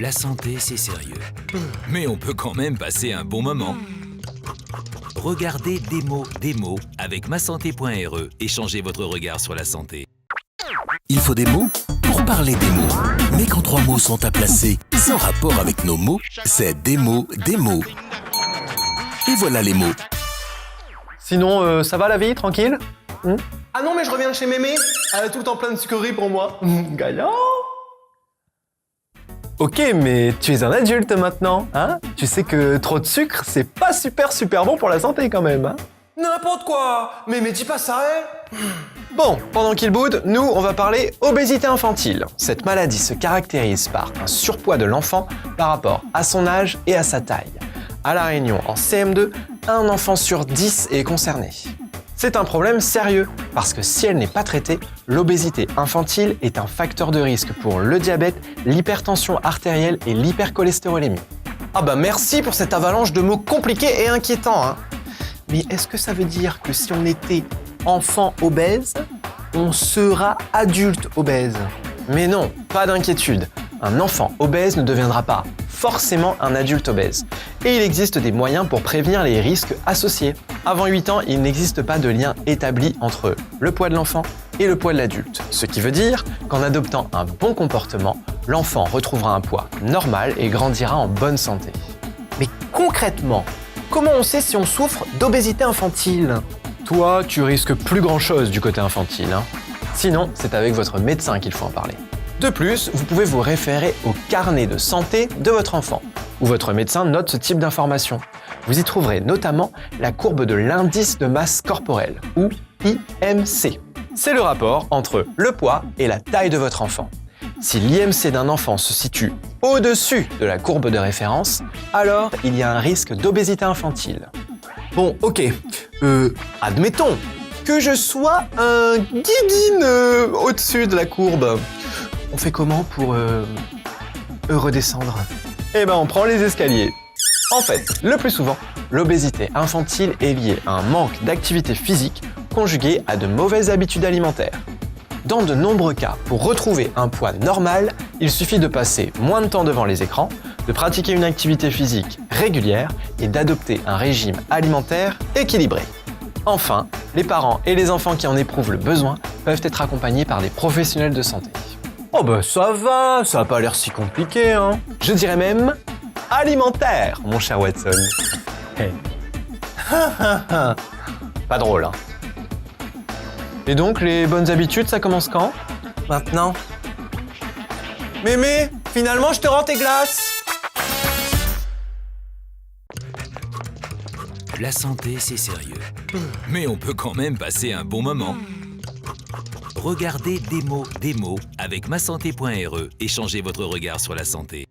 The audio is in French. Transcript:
La santé, c'est sérieux. Mais on peut quand même passer un bon moment. Regardez Démo avec masanté.re et changez votre regard sur la santé. Il faut des mots pour parler des mots. Mais quand 3 mots sont à placer sans rapport avec nos mots, c'est des mots. Et voilà les mots. Sinon, ça va la vie, tranquille? Ah non, mais je reviens de chez Mémé. Elle a tout le temps plein de sucreries pour moi. Gagnant. Ok, mais tu es un adulte maintenant, hein? Tu sais que trop de sucre, c'est pas super bon pour la santé quand même, hein? N'importe quoi. Mais dis pas ça, hein. Bon, pendant qu'il boude, nous, on va parler obésité infantile. Cette maladie se caractérise par un surpoids de l'enfant par rapport à son âge et à sa taille. À La Réunion, en CM2, un enfant sur 10 est concerné. C'est un problème sérieux, parce que si elle n'est pas traitée, l'obésité infantile est un facteur de risque pour le diabète, l'hypertension artérielle et l'hypercholestérolémie. Ah bah merci pour cette avalanche de mots compliqués et inquiétants, hein. Mais est-ce que ça veut dire que si on était enfant obèse, on sera adulte obèse? Mais non, pas d'inquiétude. Un enfant obèse ne deviendra pas forcément un adulte obèse. Et il existe des moyens pour prévenir les risques associés. Avant 8 ans, il n'existe pas de lien établi entre le poids de l'enfant et le poids de l'adulte. Ce qui veut dire qu'en adoptant un bon comportement, l'enfant retrouvera un poids normal et grandira en bonne santé. Mais concrètement, comment on sait si on souffre d'obésité infantile? Toi, tu risques plus grand-chose du côté infantile, hein. Sinon, c'est avec votre médecin qu'il faut en parler. De plus, vous pouvez vous référer au carnet de santé de votre enfant, où votre médecin note ce type d'informations. Vous y trouverez notamment la courbe de l'indice de masse corporelle, ou IMC. C'est le rapport entre le poids et la taille de votre enfant. Si l'IMC d'un enfant se situe au-dessus de la courbe de référence, alors il y a un risque d'obésité infantile. Bon, ok, admettons que je sois un guiguine au-dessus de la courbe. On fait comment pour redescendre? Eh ben, on prend les escaliers. En fait, le plus souvent, l'obésité infantile est liée à un manque d'activité physique conjugué à de mauvaises habitudes alimentaires. Dans de nombreux cas, pour retrouver un poids normal, il suffit de passer moins de temps devant les écrans, de pratiquer une activité physique régulière et d'adopter un régime alimentaire équilibré. Enfin, les parents et les enfants qui en éprouvent le besoin peuvent être accompagnés par des professionnels de santé. Oh bah ça a pas l'air si compliqué, hein. Je dirais même alimentaire, mon cher Watson. Hey. Pas drôle, hein. Et donc, les bonnes habitudes, ça commence quand? Maintenant. Mémé, finalement, je te rends tes glaces. La santé, c'est sérieux. Mais on peut quand même passer un bon moment. Regardez Démo avec masanté.re et changez votre regard sur la santé.